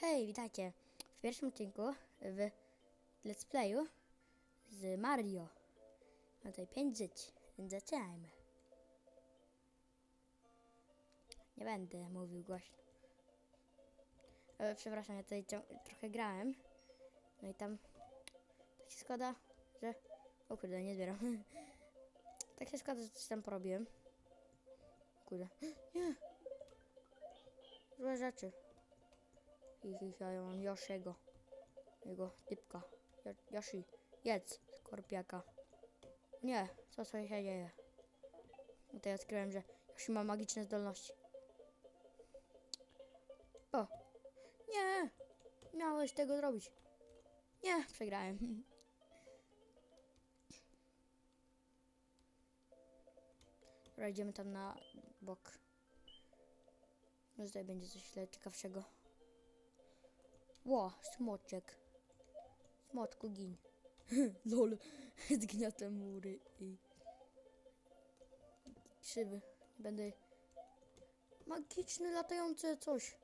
Hej, witajcie w pierwszym odcinku w Let's Playu z Mario. Mam tutaj 5 żyć, więc zaczynajmy. Nie będę mówił głośno. Przepraszam, ja tutaj trochę grałem. No i tam tak się składa, że... O kurde, nie zbieram. Tak się składa, że coś tam porobiłem. Kurde. Nie! Złe rzeczy. Ja mam Yoshiego. Jego typka. Yoshi, jedz skorpiaka. Nie, co się dzieje? Tutaj odkryłem, że Yoshi ma magiczne zdolności. O! Nie! Miałeś tego zrobić. Nie, przegrałem. Dobra, idziemy tam na bok. Może tutaj będzie coś ciekawszego. Ło, smoczek. Smoczku, gin. Lol, zgniotę mury i krzywy. Będę magiczny, latający coś.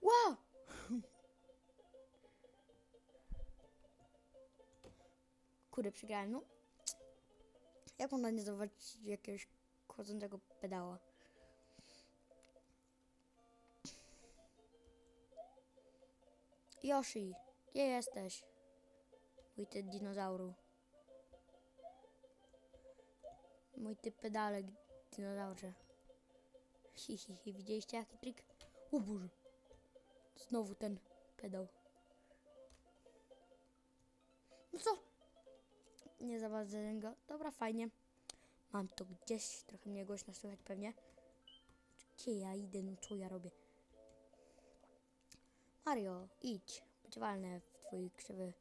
Wow! Kurde, przegrałem, no. Jak można nie zobaczyć jakiegoś chodzącego pedała? Yoshi, gdzie jesteś? Mój ty dinozauru. Mój ty pedale dinozaurze. Hi, widzieliście jaki trik? O Boże. Znowu ten pedał. No co? Nie za bardzo go. Dobra, fajnie. Mam to gdzieś. Trochę mnie głośno słychać pewnie. Gdzie ja idę? No co ja robię? Mario, idź. Być walnę w twój krzywy...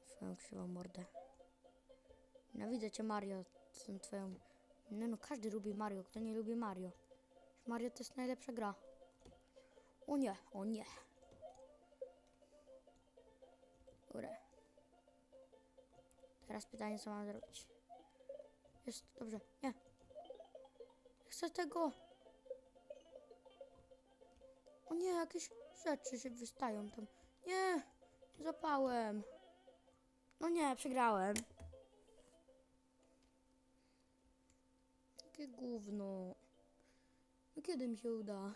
Swoją krzywą mordę. Nienawidzę cię, Mario. Z tą twoją... No, każdy lubi Mario. Kto nie lubi Mario? Mario to jest najlepsza gra. O nie, o nie. Dobra. Teraz pytanie, co mam zrobić. Jest, dobrze. Nie. Chcę tego. O nie, jakieś rzeczy się wystają tam. Nie, zapałem. No nie, przegrałem. Jakie gówno. No kiedy mi się uda?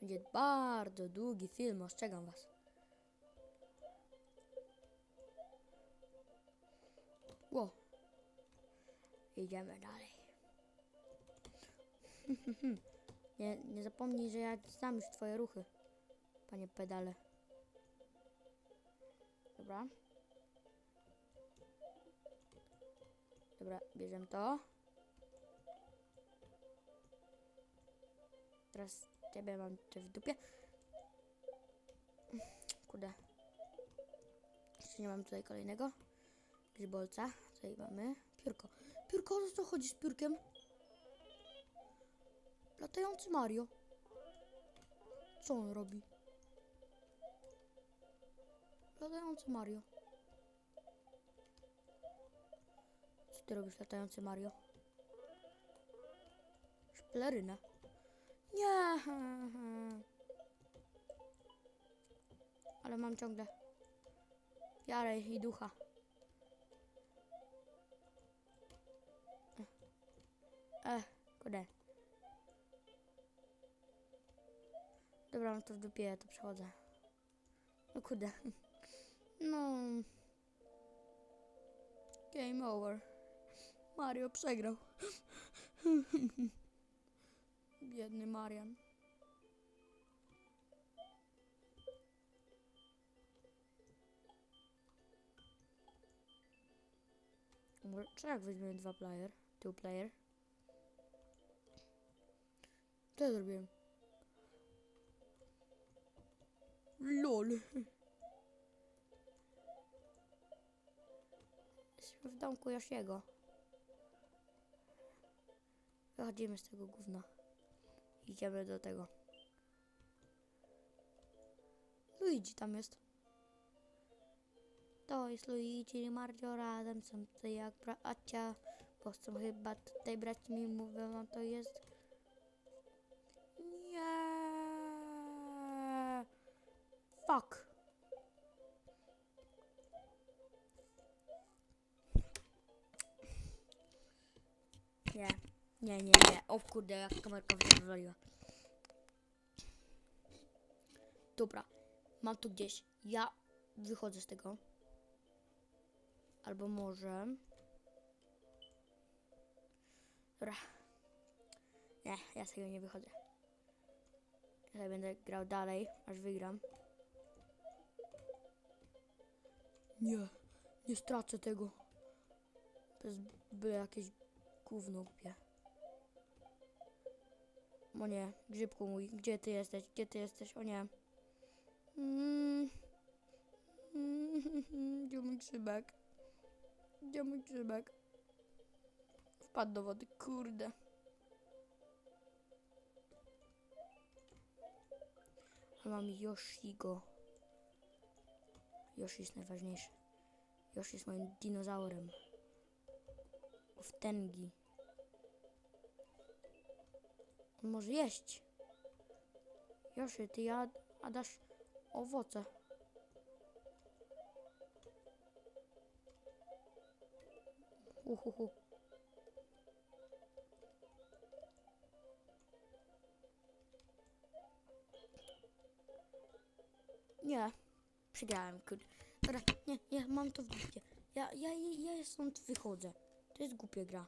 Będzie bardzo długi film, ostrzegam was. Ło. Idziemy dalej. Nie zapomnij, że ja znam już twoje ruchy, panie pedale. Dobra. Dobra, bierzemy to. Teraz ciebie mam też w dupie. Kurde. Jeszcze nie mam tutaj kolejnego grzybolca. Tutaj mamy piórko. Piórko, o co chodzi z piórkiem? Latający Mario. Co on robi? Latający Mario. Co ty robisz, latający Mario? Szpelerynę. Nie. Ale mam ciągle wiarę i ducha. Kurde. Dobra, mam to w dupie, ja to przechodzę. No kurde. No. Game over. Mario przegrał. Biedny Marian. Czy jak weźmiemy two player? Co ja zrobiłem? LOL. Jesteśmy w domku Yoshiego. Wychodzimy z tego gówna. Idziemy do tego. Luigi tam jest. To jest Luigi i Mario razem, są tutaj jak bracia, bo chcą chyba tutaj brać mi, mówią, no to jest... Nie. Fuck. Nie, nie, nie, nie. O kurde, jak kamerka mnie wywaliła. Dobra, mam tu gdzieś. Ja wychodzę z tego. Albo może... Dobra. Nie, ja z tego nie wychodzę. Ja będę grał dalej, aż wygram. Nie, nie stracę tego. To jest byle jakieś gówno głupie. O nie, grzybku mój, gdzie ty jesteś? Gdzie ty jesteś? O nie. Gdzie mój grzybek? Gdzie mój grzybek? Wpadł do wody, kurde. Ale mam Yoshigo. Yoshi jest najważniejszy. Yoshi jest moim dinozaurem. W tęgi. On może jeść. Yoshi, ty jadasz owoce. Uhuhu. Nie. Przegrałem, kurde. Dobra, nie, mam to w dupie. Ja stąd wychodzę. To jest głupia gra.